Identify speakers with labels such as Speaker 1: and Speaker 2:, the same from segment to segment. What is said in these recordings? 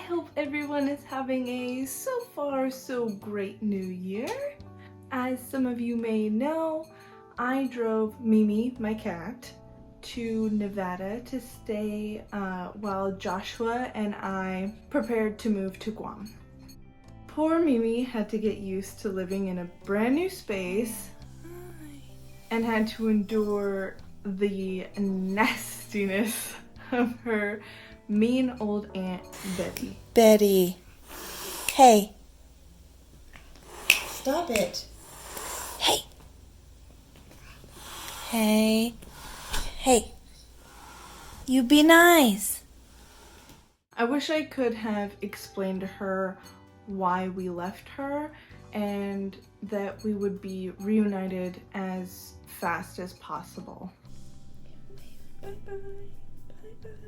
Speaker 1: hope everyone is having a so far so great new year. As some of you may know, I drove Mimi, my cat, to Nevada to stay while Joshua and I prepared to move to Guam. Poor Mimi had to get used to living in a brand new space and had to endure the nastiness of her mean old Aunt Betty.
Speaker 2: Betty. Hey. Stop it. Hey. Hey. Hey. You be nice.
Speaker 1: I wish I could have explained to her why we left her and that we would be reunited as fast as possible. Bye-bye. Bye-bye.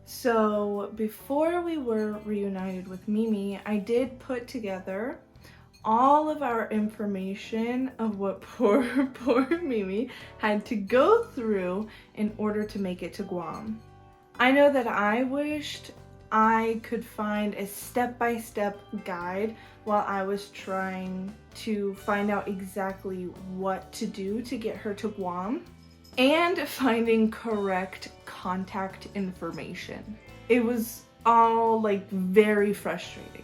Speaker 1: So before we were reunited with Mimi, I did put together all of our information of what poor Mimi had to go through in order to make it to Guam. I know that I wished I could find a step-by-step guide while I was trying to find out exactly what to do to get her to Guam and finding correct contact information. It was all like very frustrating.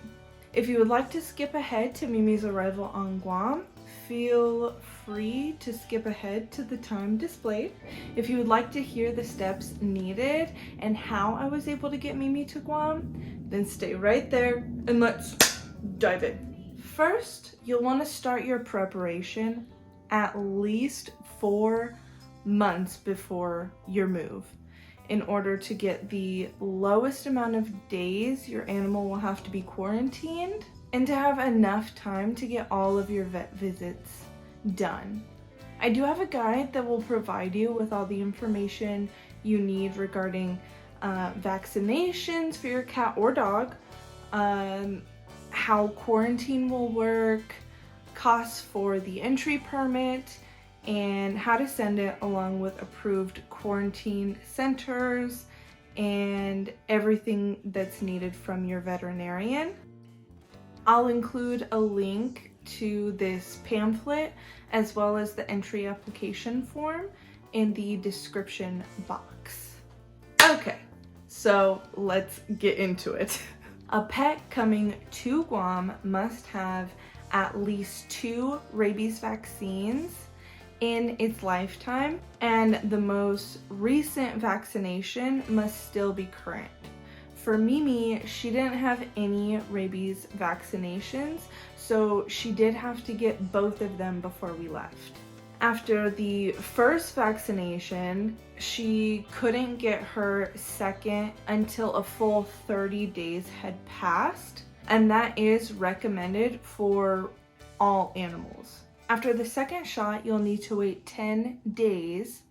Speaker 1: If you would like to skip ahead to Mimi's arrival on Guam, feel free to skip ahead to the time displayed. If you would like to hear the steps needed and how I was able to get Mimi to Guam, then stay right there and let's dive in. First, you'll want to start your preparation at least 4 months before your move in order to get the lowest amount of days your animal will have to be quarantined and to have enough time to get all of your vet visits done. I do have a guide that will provide you with all the information you need regarding vaccinations for your cat or dog, how quarantine will work, costs for the entry permit, and how to send it along with approved quarantine centers and everything that's needed from your veterinarian. I'll include a link to this pamphlet as well as the entry application form in the description box. Okay, so let's get into it. A pet coming to Guam must have at least 2 rabies vaccines in its lifetime, and the most recent vaccination must still be current. For Mimi, she didn't have any rabies vaccinations, so she did have to get both of them before we left. After the first vaccination, she couldn't get her second until a full 30 days had passed, and that is recommended for all animals. After the second shot, you'll need to wait 10 days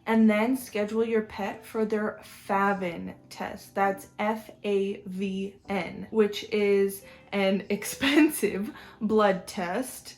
Speaker 1: and then schedule your pet for their FAVN test. That's F-A-V-N, which is an expensive blood test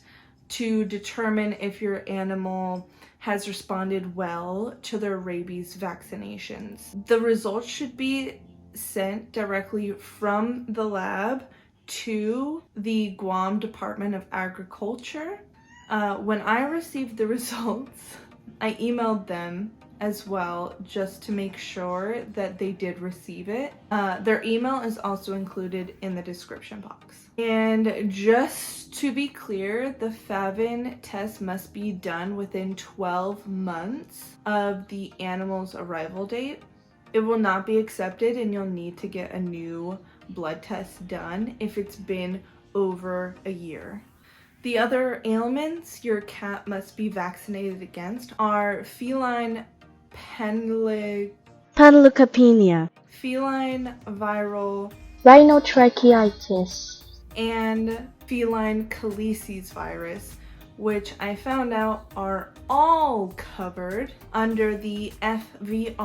Speaker 1: to determine if your animal has responded well to their rabies vaccinations. The results should be sent directly from the lab to the Guam Department of Agriculture. When I received the results, I emailed them as well just to make sure that they did receive it. Their email is also included in the description box. And just to be clear, the FAVN test must be done within 12 months of the animal's arrival date. It will not be accepted and you'll need to get a new blood test done if it's been over a year. The other ailments your cat must be vaccinated against are feline
Speaker 3: panleukopenia,
Speaker 1: feline viral
Speaker 3: rhinotracheitis,
Speaker 1: and feline colitis virus, which I found out are all covered under the FVRCP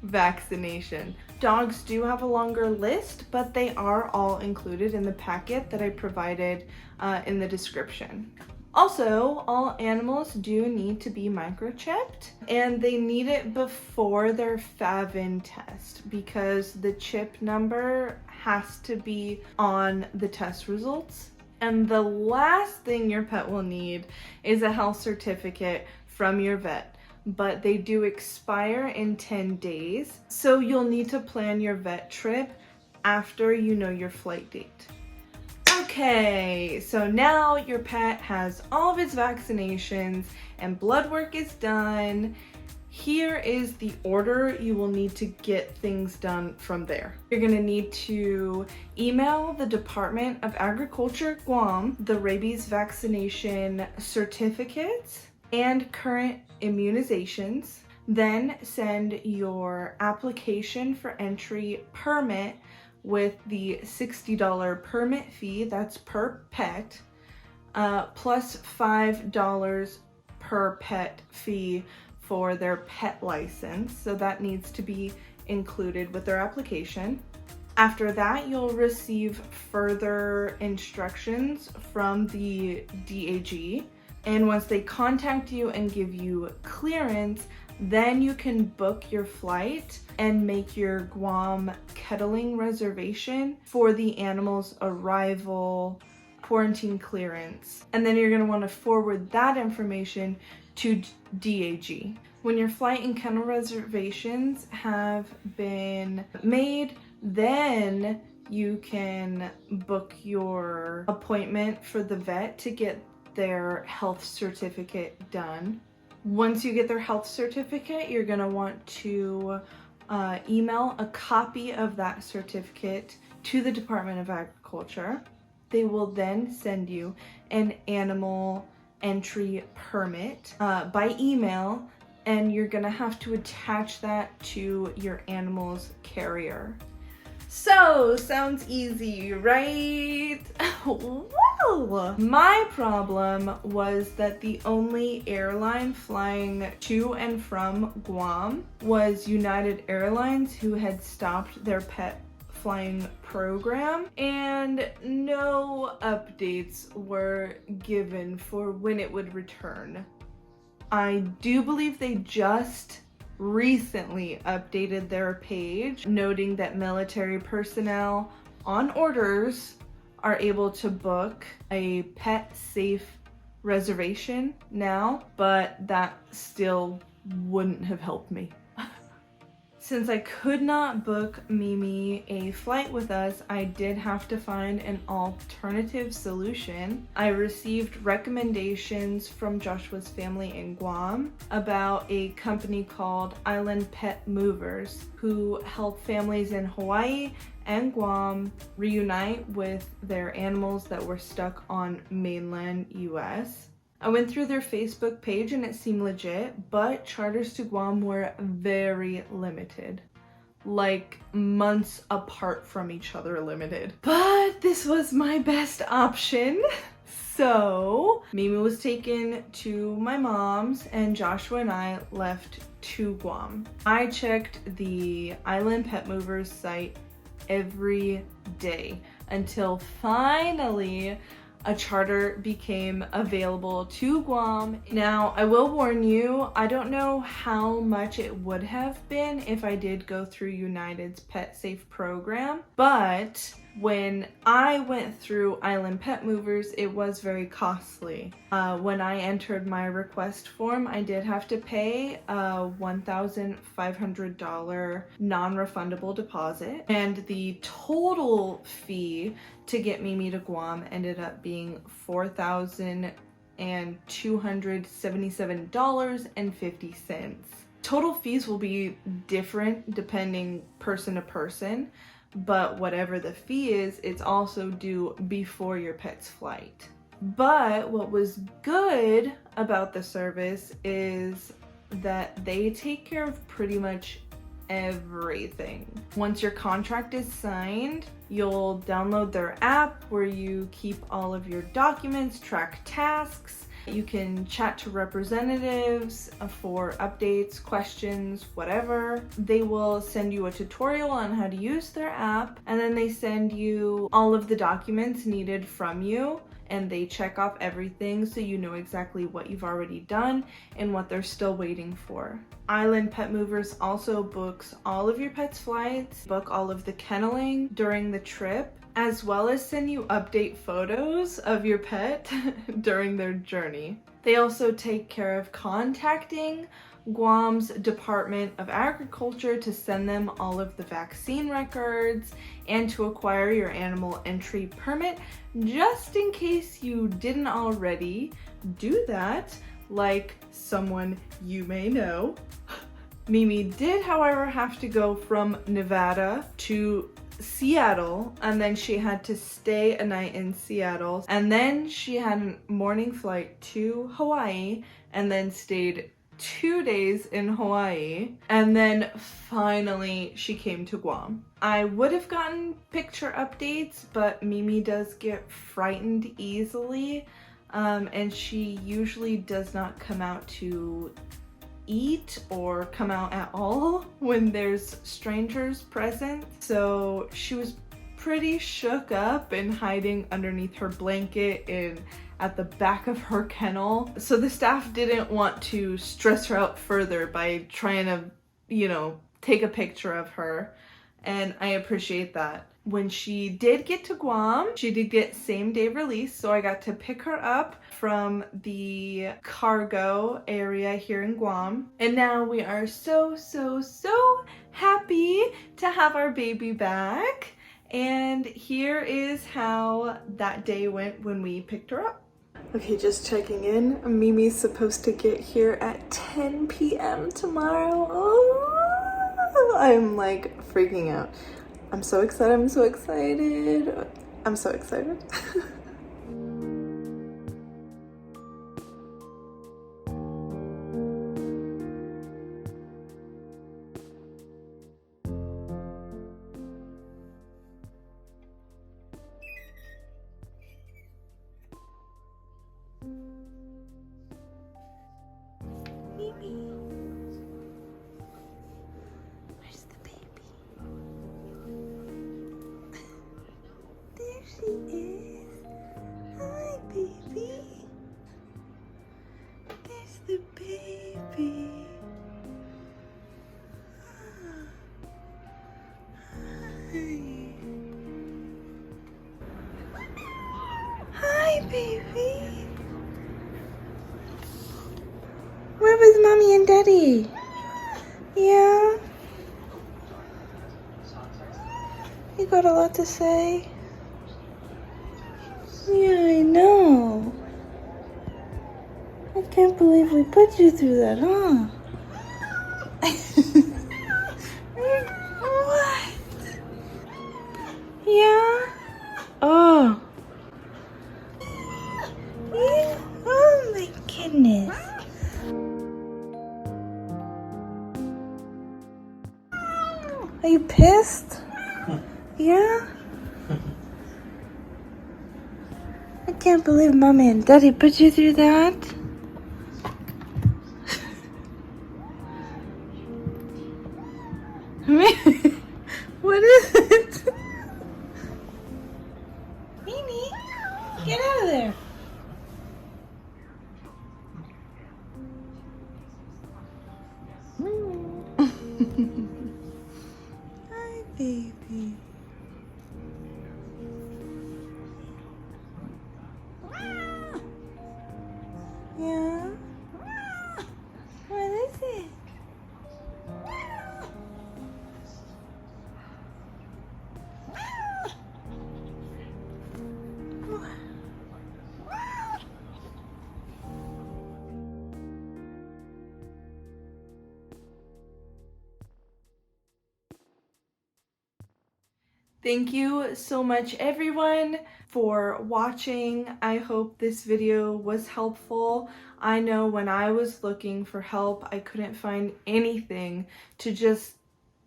Speaker 1: vaccination. Dogs do have a longer list, but they are all included in the packet that I provided in the description. Also, all animals do need to be microchipped, and they need it before their FAVN test because the chip number has to be on the test results. And the last thing your pet will need is a health certificate from your vet, but they do expire in 10 days. So you'll need to plan your vet trip after you know your flight date. Okay, so now your pet has all of its vaccinations and blood work is done. Here is the order you will need to get things done from there. You're gonna need to email the Department of Agriculture, Guam, the rabies vaccination certificates and current immunizations. Then send your application for entry permit with the $60 permit fee, that's per pet, plus $5 per pet fee for their pet license. So that needs to be included with their application. After that, you'll receive further instructions from the DAG. And once they contact you and give you clearance, then you can book your flight and make your Guam kettling reservation for the animal's arrival quarantine clearance. And then you're going to want to forward that information to DAG. When your flight and kennel reservations have been made, then you can book your appointment for the vet to get their health certificate done. Once you get their health certificate, you're going to want to email a copy of that certificate to the Department of Agriculture. They will then send you an animal entry permit by email, and you're going to have to attach that to your animal's carrier. So, sounds easy, right? Well, my problem was that the only airline flying to and from Guam was United Airlines, who had stopped their pet flying program, and no updates were given for when it would return. I do believe they just recently updated their page, noting that military personnel on orders are able to book a pet safe reservation now, but that still wouldn't have helped me. Since I could not book Mimi a flight with us, I did have to find an alternative solution. I received recommendations from Joshua's family in Guam about a company called Island Pet Movers, who help families in Hawaii and Guam reunite with their animals that were stuck on mainland US. I went through their Facebook page and it seemed legit, but charters to Guam were very limited. Like months apart from each other limited. But this was my best option. So Mimi was taken to my mom's and Joshua and I left to Guam. I checked the Island Pet Movers site every day until finally a charter became available to Guam. Now, I will warn you, I don't know how much it would have been if I did go through United's Pet Safe program, but when I went through Island Pet Movers, it was very costly. When I entered my request form, I did have to pay a $1,500 non-refundable deposit, and the total fee to get Mimi to Guam ended up being $4,277.50. Total fees will be different depending person to person, but whatever the fee is, it's also due before your pet's flight. But what was good about the service is that they take care of pretty much everything. Once your contract is signed, you'll download their app where you keep all of your documents, track tasks. You can chat to representatives for updates, questions, whatever. They will send you a tutorial on how to use their app, and then they send you all of the documents needed from you and they check off everything so you know exactly what you've already done and what they're still waiting for. Island Pet Movers also books all of your pet's flights, book all of the kenneling during the trip, as well as send you update photos of your pet during their journey. They also take care of contacting Guam's Department of Agriculture to send them all of the vaccine records and to acquire your animal entry permit, just in case you didn't already do that, like someone you may know. Mimi did, however, have to go from Nevada to Seattle, and then she had to stay a night in Seattle, and then she had a morning flight to Hawaii, and then stayed 2 days in Hawaii, and then finally she came to Guam. I would have gotten picture updates, but Mimi does get frightened easily, and she usually does not come out to eat or come out at all when there's strangers present. So she was pretty shook up and hiding underneath her blanket and at the back of her kennel. So the staff didn't want to stress her out further by trying to, take a picture of her. And I appreciate that. When she did get to Guam, she did get same day release, so I got to pick her up from the cargo area here in Guam. And now we are so happy to have our baby back. And here is how that day went when we picked her up. Okay, just checking in. Mimi's supposed to get here at 10 p.m. tomorrow. Oh, I'm like freaking out. I'm so excited, I'm so excited. I'm so excited. Mimi. Where's the baby? There she is. Hi, baby. There's the baby. Hi, baby. Where was Mommy and Daddy? Yeah? You got a lot to say? Yeah, I know. I can't believe we put you through that, huh? What? Yeah? Oh. Yeah. Oh my goodness. Are you pissed? Yeah? I can't believe Mommy and Daddy put you through that. What is it? Mimi, get out of there. Hi, baby. Yeah? What is it? Thank you so much, everyone, for watching. I hope this video was helpful. I know when I was looking for help, I couldn't find anything to just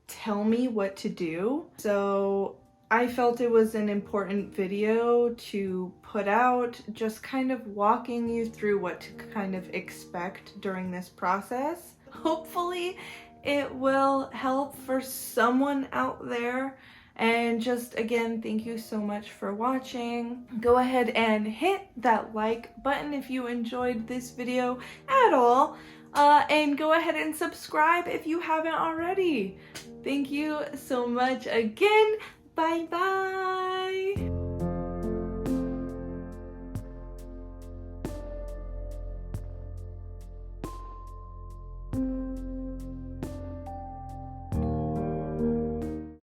Speaker 1: tell me what to do. So I felt it was an important video to put out, just kind of walking you through what to kind of expect during this process. Hopefully it will help for someone out there And just again, thank you so much for watching. Go ahead and hit that like button if you enjoyed this video at all. And go ahead and subscribe if you haven't already. Thank you so much again. Bye bye.